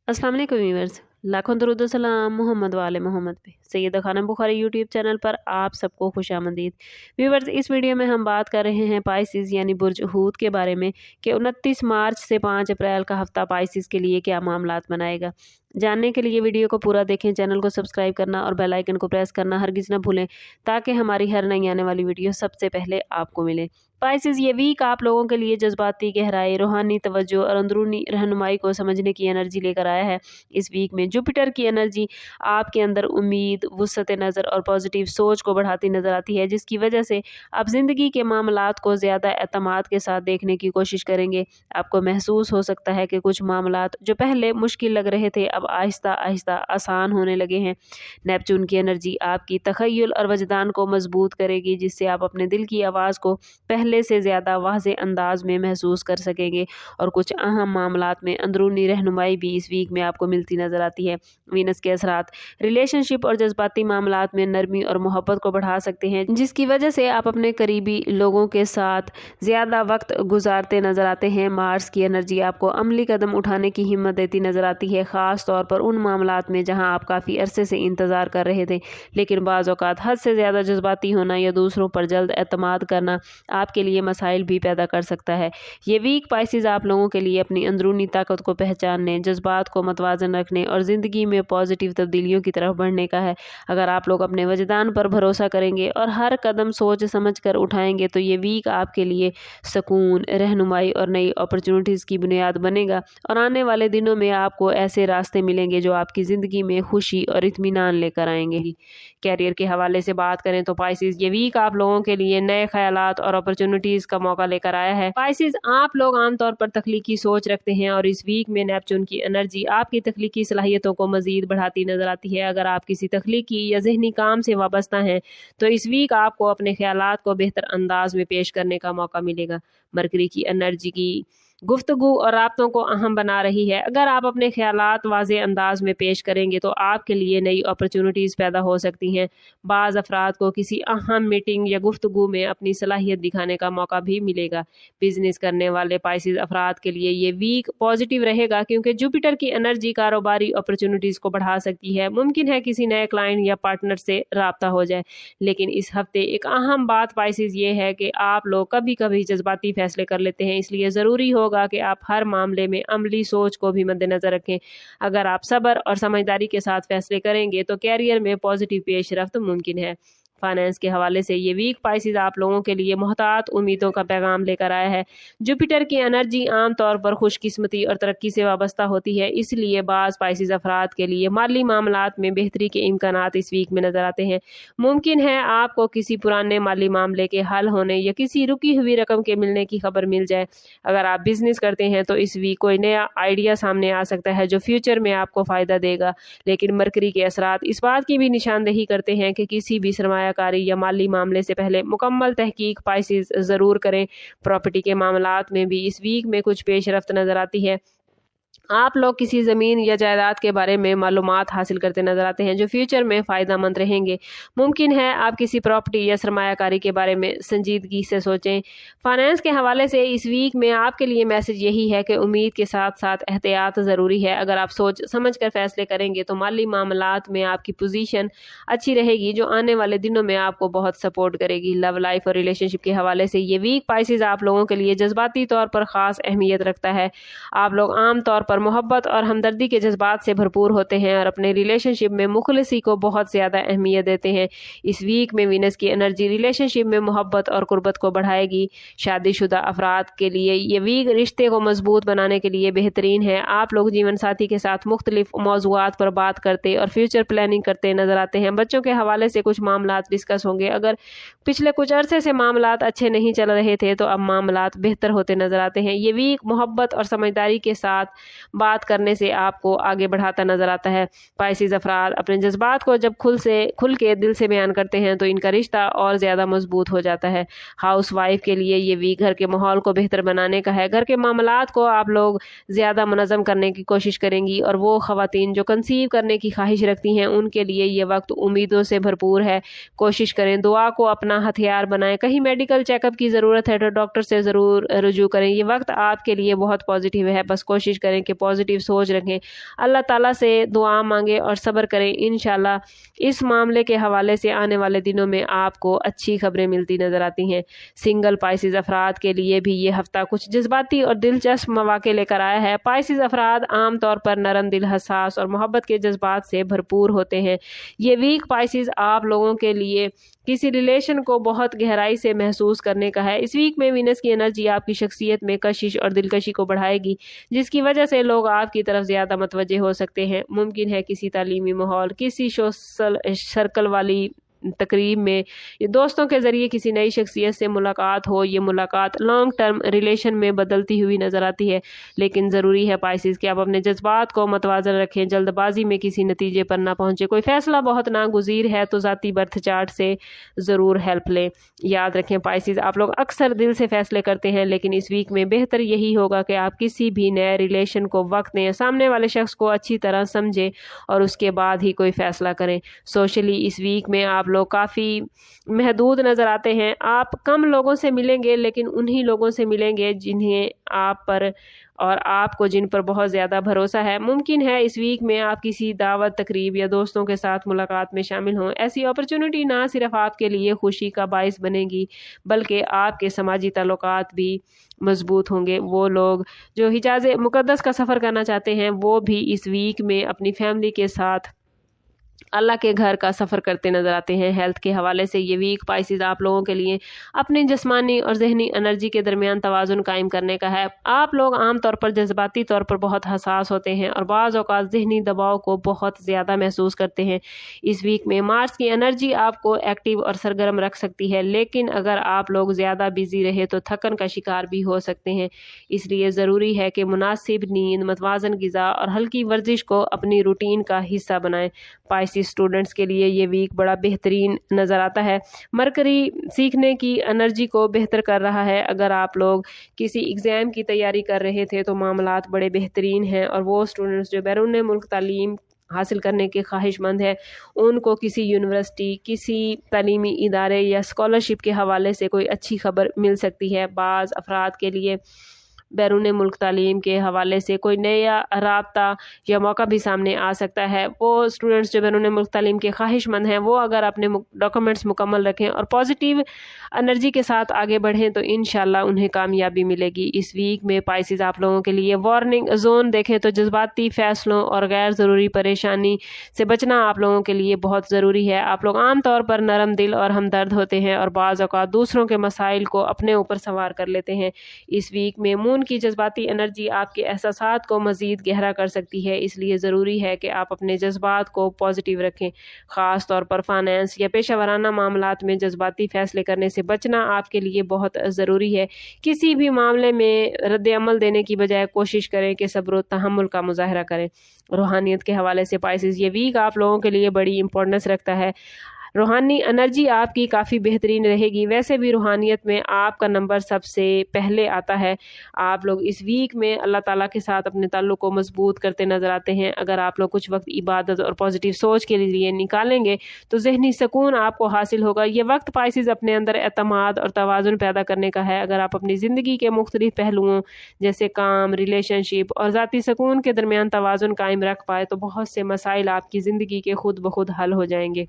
अस्सलाम वालेकुम व्यूअर्स, लाखों दरूद व सलाम मोहम्मद वाले मोहम्मद पे। सैयदा खानम बुखारी यूट्यूब चैनल पर आप सबको खुशामदीद। व्यूअर्स, इस वीडियो में हम बात कर रहे हैं पाइसिस यानी बुर्ज हूत के बारे में कि 29 मार्च से 5 अप्रैल का हफ्ता पाइसिस के लिए क्या मामलात बनाएगा। जानने के लिए वीडियो को पूरा देखें, चैनल को सब्सक्राइब करना और बेल आइकन को प्रेस करना हरगिज़ न भूलें ताकि हमारी हर नई आने वाली वीडियो सबसे पहले आपको मिले। पाइसिस, ये वीक आप लोगों के लिए जज्बाती गहराई, रूहानी तवज्जो और अंदरूनी रहनुमाई को समझने की एनर्जी लेकर आया है। इस वीक में जुपिटर की एनर्जी आपके अंदर उम्मीद, वुसअत नज़र और पॉजिटिव सोच को बढ़ाती नज़र आती है, जिसकी वजह से आप ज़िंदगी के मामलात को ज़्यादा एतमाद के साथ देखने की कोशिश करेंगे। आपको महसूस हो सकता है कि कुछ मामलात जो पहले मुश्किल लग रहे थे अब आहिस्ता आहिस्ता आसान होने लगे हैं। नेपच्यून की एनर्जी आपकी तखय्युल और वजदान को मजबूत करेगी, जिससे आप अपने दिल की आवाज़ को पहले से ज़्यादा वाज़े अंदाज में महसूस कर सकेंगे और कुछ अहम मामलात में अंदरूनी रहनुमाई भी इस वीक में आपको मिलती नज़र आती है। वीनस के असरात रिलेशनशिप और जज्बाती मामलात में नरमी और मोहब्बत को बढ़ा सकते हैं, जिसकी वजह से आप अपने करीबी लोगों के साथ ज़्यादा वक्त गुजारते नज़र आते हैं। मार्स की एनर्जी आपको अमली कदम उठाने की हिम्मत देती नज़र आती है, ख़ास तौर पर उन मामलात में जहां आप काफ़ी अरसे से इंतज़ार कर रहे थे, लेकिन बाज़ औक़ात हद से ज़्यादा जज्बाती होना या दूसरों पर जल्द एतमाद करना आपके लिए मसाइल भी पैदा कर सकता है। ये वीक पाइसिस आप लोगों के लिए अपनी अंदरूनी ताकत को पहचानने, जज्बात को मतवाज़न रखने और ज़िंदगी में पॉजिटिव तब्दीलियों की तरफ बढ़ने का है। अगर आप लोग अपने वजदान पर भरोसा करेंगे और हर कदम सोच समझ कर उठाएंगे तो ये वीक आपके लिए सुकून, रहनुमाई और नई अपॉर्चुनिटीज़ की बुनियाद बनेगा और आने वाले दिनों में आपको ऐसे रास्ते मिलेंगे जो आपकी ज़िंदगी में खुशी और इत्मीनान लेकर आएंगे। कैरियर के हवाले से बात करें तो पाइसिस, ये वीक आप लोगों के लिए नए ख्यालात और अपॉर्चुनिटीज़ का मौका लेकर आया है। पाइसिस, आप लोग आमतौर पर तख्लीकी सोच रखते हैं और इस वीक में नेपच्यून की एनर्जी आपकी तख्लीकी सलाहियतों को मजीद बढ़ाती नजर आती है। अगर आप किसी तख्लीकी या जहनी काम से वाबस्ता हैं तो इस वीक आपको अपने ख्यालात को बेहतर अंदाज में पेश करने का मौका मिलेगा। मरकरी की एनर्जी की गुफ्तगू और राब्तों को अहम बना रही है। अगर आप अपने ख्यालात वाज़े अंदाज में पेश करेंगे तो आपके लिए नई अपॉर्चुनिटीज़ पैदा हो सकती हैं। बाज़ अफराद को किसी अहम मीटिंग या गुफ्तगू में अपनी सलाहियत दिखाने का मौका भी मिलेगा। बिजनेस करने वाले पाइसिस अफराद के लिए ये वीक पॉजिटिव रहेगा क्योंकि जुपिटर की एनर्जी कारोबारी अपॉर्चुनिटीज़ को बढ़ा सकती है। मुमकिन है किसी नए क्लाइंट या पार्टनर से रब्ता हो जाए, लेकिन इस हफ्ते एक अहम बात पाइसिस ये है कि आप लोग कभी कभी जज्बाती फैसले कर लेते हैं, इसलिए ज़रूरी होगा कि आप हर मामले में अमली सोच को भी मद्देनजर रखें। अगर आप सब्र और समझदारी के साथ फैसले करेंगे तो कैरियर में पॉजिटिव पेशरफ्त मुमकिन है। फाइनेंस के हवाले से ये वीक पाइसिस आप लोगों के लिए मोहतात उम्मीदों का पैगाम लेकर आया है। जुपिटर की एनर्जी आमतौर पर खुशकिस्मती और तरक्की से वाबस्ता होती है, इसलिए बाज़ पाइसिस अफराद के लिए माली मामलात में बेहतरी के इम्कानात इस वीक में नजर आते हैं। मुमकिन है आपको किसी पुराने माली मामले के हल होने या किसी रुकी हुई रकम के मिलने की खबर मिल जाए। अगर आप बिजनेस करते हैं तो इस वीक कोई नया आइडिया सामने आ सकता है जो फ्यूचर में आपको फ़ायदा देगा, लेकिन मरकरी के असरात इस बात की भी निशानदेही करते हैं कि किसी भी सरमायाकारी या माली मामले से पहले मुकम्मल तहकीक पाइसिस ज़रूर करें। प्रॉपर्टी के मामलात में भी इस वीक में कुछ पेशरफ्त नज़र आती है। आप लोग किसी ज़मीन या जायदाद के बारे में मालूमात हासिल करते नजर आते हैं जो फ्यूचर में फ़ायदा मंद रहेंगे। मुमकिन है आप किसी प्रॉपर्टी या सरमायाकारी के बारे में संजीदगी से सोचें। फाइनेंस के हवाले से इस वीक में आपके लिए मैसेज यही है कि उम्मीद के साथ साथ एहतियात ज़रूरी है। अगर आप सोच समझ कर फैसले करेंगे तो माली मामलात में आपकी पोजीशन अच्छी रहेगी जो आने वाले दिनों में आपको बहुत सपोर्ट करेगी। लव लाइफ और रिलेशनशिप के हवाले से ये वीक पाइसिस आप लोगों के लिए जज्बाती तौर पर ख़ास अहमियत रखता है। आप लोग आम तौर पर मोहब्बत और हमदर्दी के जज्बात से भरपूर होते हैं और अपने रिलेशनशिप में मुखलिसी को बहुत ज़्यादा अहमियत देते हैं। इस वीक में वीनस की एनर्जी रिलेशनशिप में मोहब्बत और कुर्बत को बढ़ाएगी। शादीशुदा अफराद के लिए ये वीक रिश्ते को मजबूत बनाने के लिए बेहतरीन है। आप लोग जीवन साथी के साथ मुख्तलिफ मौज़ूआत पर बात करते और फ्यूचर प्लानिंग करते नजर आते हैं। बच्चों के हवाले से कुछ मामलात डिस्कस होंगे। अगर पिछले कुछ अरसे से मामलात अच्छे नहीं चल रहे थे तो अब मामलात बेहतर होते नजर आते हैं। ये वीक मोहब्बत और समझदारी के साथ बात करने से आपको आगे बढ़ाता नजर आता है। पाइसिस अफराद अपने जज्बात को जब खुल के दिल से बयान करते हैं तो इनका रिश्ता और ज़्यादा मजबूत हो जाता है। हाउस वाइफ के लिए ये वीक घर के माहौल को बेहतर बनाने का है। घर के मामलात को आप लोग ज़्यादा मुनज़्ज़म करने की कोशिश करेंगी और वो ख़वातीन जो कंसीव करने की ख्वाहिश रखती हैं उनके लिए ये वक्त उम्मीदों से भरपूर है। कोशिश करें, दुआ को अपना हथियार बनाएं। कहीं मेडिकल चेकअप की ज़रूरत है तो डॉक्टर से ज़रूर रुजू करें। ये वक्त आपके लिए बहुत पॉजिटिव है, बस कोशिश करें کہ پازیٹیو سوچ رکھیں، اللہ تعالیٰ سے دعا مانگیں اور صبر کریں۔ انشاءاللہ اس معاملے کے حوالے سے آنے والے دنوں میں آپ کو اچھی خبریں ملتی نظر آتی ہیں۔ سنگل پائسیز افراد کے لیے بھی یہ ہفتہ کچھ جذباتی اور دلچسپ مواقع لے کر آیا ہے۔ پائسیز افراد عام طور پر نرم دل، حساس اور محبت کے جذبات سے بھرپور ہوتے ہیں۔ یہ ویک پائسیز آپ لوگوں کے لیے کسی ریلیشن کو بہت گہرائی سے محسوس کرنے کا ہے۔ اس ویک میں وینس کی انرجی آپ کی شخصیت میں کشش اور دلکشی کو بڑھائے گی، جس کی وجہ سے لوگ آپ کی طرف زیادہ متوجہ ہو سکتے ہیں۔ ممکن ہے کسی تعلیمی ماحول، کسی سوشل سرکل والی تقریب میں یا دوستوں کے ذریعے کسی نئی شخصیت سے ملاقات ہو۔ یہ ملاقات لانگ ٹرم ریلیشن میں بدلتی ہوئی نظر آتی ہے، لیکن ضروری ہے پائسیز کہ آپ اپنے جذبات کو متوازن رکھیں، جلد بازی میں کسی نتیجے پر نہ پہنچے۔ کوئی فیصلہ بہت ناگزیر ہے تو ذاتی برتھ چارٹ سے ضرور ہیلپ لیں۔ یاد رکھیں پائسیز، آپ لوگ اکثر دل سے فیصلے کرتے ہیں، لیکن اس ویک میں بہتر یہی ہوگا کہ آپ کسی بھی نئے ریلیشن کو وقت دیں، سامنے والے شخص کو اچھی طرح سمجھیں اور اس کے بعد ہی کوئی فیصلہ کریں۔ سوشلی اس ویک میں آپ لوگ کافی محدود نظر آتے ہیں۔ آپ کم لوگوں سے ملیں گے، لیکن انہی لوگوں سے ملیں گے جنہیں آپ پر اور آپ کو جن پر بہت زیادہ بھروسہ ہے۔ ممکن ہے اس ویک میں آپ کسی دعوت، تقریب یا دوستوں کے ساتھ ملاقات میں شامل ہوں۔ ایسی اپرچونٹی نہ صرف آپ کے لیے خوشی کا باعث بنے گی، بلکہ آپ کے سماجی تعلقات بھی مضبوط ہوں گے۔ وہ لوگ جو حجاز مقدس کا سفر کرنا چاہتے ہیں، وہ بھی اس ویک میں اپنی فیملی کے ساتھ اللہ کے گھر کا سفر کرتے نظر آتے ہیں۔ ہیلتھ کے حوالے سے یہ ویک پائسیز آپ لوگوں کے لیے اپنی جسمانی اور ذہنی انرجی کے درمیان توازن قائم کرنے کا ہے۔ آپ لوگ عام طور پر جذباتی طور پر بہت حساس ہوتے ہیں اور بعض اوقات ذہنی دباؤ کو بہت زیادہ محسوس کرتے ہیں۔ اس ویک میں مارس کی انرجی آپ کو ایکٹیو اور سرگرم رکھ سکتی ہے، لیکن اگر آپ لوگ زیادہ بزی رہے تو تھکن کا شکار بھی ہو سکتے ہیں۔ اس لیے ضروری ہے کہ مناسب نیند، متوازن غذا اور ہلکی ورزش کو اپنی روٹین کا حصہ بنائیں۔ پائسیز اسٹوڈنٹس کے لیے یہ ویک بڑا بہترین نظر آتا ہے۔ مرکری سیکھنے کی انرجی کو بہتر کر رہا ہے۔ اگر آپ لوگ کسی ایگزام کی تیاری کر رہے تھے تو معاملات بڑے بہترین ہیں، اور وہ اسٹوڈنٹس جو بیرون ملک تعلیم حاصل کرنے کے خواہش مند ہیں، ان کو کسی یونیورسٹی، کسی تعلیمی ادارے یا اسکالرشپ کے حوالے سے کوئی اچھی خبر مل سکتی ہے۔ بعض افراد کے لیے بیرون ملک تعلیم کے حوالے سے کوئی نیا رابطہ یا موقع بھی سامنے آ سکتا ہے۔ وہ اسٹوڈنٹس جو بیرون ملک تعلیم کے خواہش مند ہیں، وہ اگر اپنے ڈاکومنٹس مکمل رکھیں اور پازیٹیو انرجی کے ساتھ آگے بڑھیں تو انشاءاللہ انہیں کامیابی ملے گی۔ اس ویک میں پائسیز آپ لوگوں کے لیے وارننگ زون دیکھیں تو جذباتی فیصلوں اور غیر ضروری پریشانی سے بچنا آپ لوگوں کے لیے بہت ضروری ہے۔ آپ لوگ عام طور پر نرم دل اور ہمدرد ہوتے ہیں اور بعض اوقات دوسروں کے مسائل کو اپنے اوپر سوار کر لیتے ہیں۔ اس ویک میں مون کی جذباتی انرجی آپ کے احساسات کو مزید گہرا کر سکتی ہے، اس لیے ضروری ہے کہ آپ اپنے جذبات کو پازیٹیو رکھیں۔ خاص طور پر فائنانس یا پیشہ ورانہ معاملات میں جذباتی فیصلے کرنے سے بچنا آپ کے لیے بہت ضروری ہے۔ کسی بھی معاملے میں رد عمل دینے کی بجائے کوشش کریں کہ صبر و تحمل کا مظاہرہ کریں۔ روحانیت کے حوالے سے پائسیز یہ ویک آپ لوگوں کے لیے بڑی امپورٹنس رکھتا ہے۔ روحانی انرجی آپ کی کافی بہترین رہے گی۔ ویسے بھی روحانیت میں آپ کا نمبر سب سے پہلے آتا ہے۔ آپ لوگ اس ویک میں اللہ تعالیٰ کے ساتھ اپنے تعلق کو مضبوط کرتے نظر آتے ہیں۔ اگر آپ لوگ کچھ وقت عبادت اور پازیٹیو سوچ کے لیے نکالیں گے تو ذہنی سکون آپ کو حاصل ہوگا۔ یہ وقت پائسیز اپنے اندر اعتماد اور توازن پیدا کرنے کا ہے۔ اگر آپ اپنی زندگی کے مختلف پہلوؤں جیسے کام، ریلیشن شپ اور ذاتی سکون کے درمیان توازن قائم رکھ پائے تو بہت سے مسائل آپ کی زندگی کے خود بخود حل ہو جائیں گے۔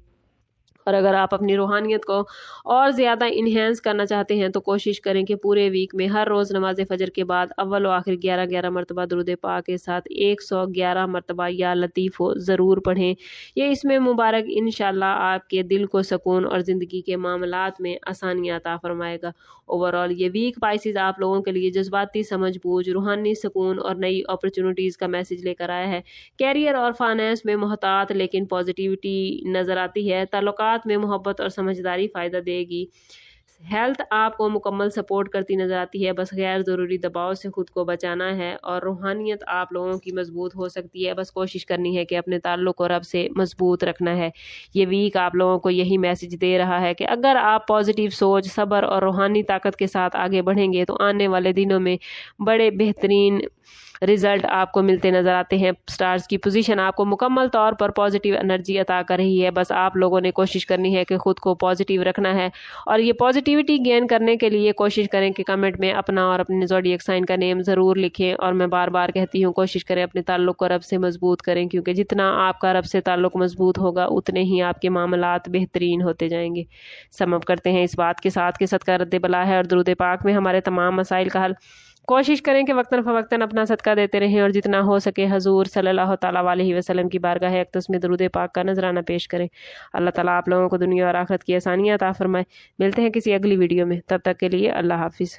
اور اگر آپ اپنی روحانیت کو اور زیادہ انہینس کرنا چاہتے ہیں تو کوشش کریں کہ پورے ویک میں ہر روز نماز فجر کے بعد اول و آخر 11 مرتبہ درود پاک کے ساتھ 111 مرتبہ یا لطیف ہو ضرور پڑھیں۔ یہ اس میں مبارک انشاءاللہ آپ کے دل کو سکون اور زندگی کے معاملات میں آسانیاں عطا فرمائے گا۔ اوورآل یہ ویک پائسیز آپ لوگوں کے لیے جذباتی سمجھ بوجھ، روحانی سکون اور نئی اپرچونٹیز کا میسج لے کر آیا ہے۔ کیریئر اور فائنانس میں محتاط لیکن پازیٹیوٹی نظر آتی ہے۔ تعلقات میں محبت اور سمجھداری فائدہ دے گی۔ ہیلتھ آپ کو مکمل سپورٹ کرتی نظر آتی ہے، بس غیر ضروری دباؤ سے خود کو بچانا ہے۔ اور روحانیت آپ لوگوں کی مضبوط ہو سکتی ہے، بس کوشش کرنی ہے کہ اپنے تعلق کو رب سے مضبوط رکھنا ہے۔ یہ ویک آپ لوگوں کو یہی میسج دے رہا ہے کہ اگر آپ پازیٹیو سوچ، صبر اور روحانی طاقت کے ساتھ آگے بڑھیں گے تو آنے والے دنوں میں بڑے بہترین रिजल्ट आपको मिलते नज़र आते हैं। स्टार्स की पोजीशन आपको मुकम्मल तौर पर पॉजिटिव एनर्जी अता कर रही है। बस आप लोगों ने कोशिश करनी है कि खुद को पॉजिटिव रखना है, और ये पॉजिटिविटी गेन करने के लिए कोशिश करें कि कमेंट में अपना और अपने ज़ोडिएक साइन का नेम ज़रूर लिखें। और मैं बार बार कहती हूँ, कोशिश करें अपने ताल्लुक़ को रब से मजबूत करें, क्योंकि जितना आपका रब से ताल्लुक़ मजबूत होगा उतने ही आपके मामलात बेहतरीन होते जाएंगे। समअप करते हैं इस बात के साथ कि सदका रद्द बला है और दुरूद पाक में हमारे तमाम मसाइल का हल। कोशिश करें कि वक्तन फ़वक्तन अपना सदका देते रहें, और जितना हो सके हजूर सल्लल्लाहु तआला अलैहि वसल्लम की बारगाह अक़दस में दुरूद पाक का नजराना पेश करें। अल्लाह ताला आप लोगों को दुनिया और आखिरत की आसानियाँ अता फरमाए। मिलते हैं किसी अगली वीडियो में, तब तक के लिए अल्लाह हाफिज़।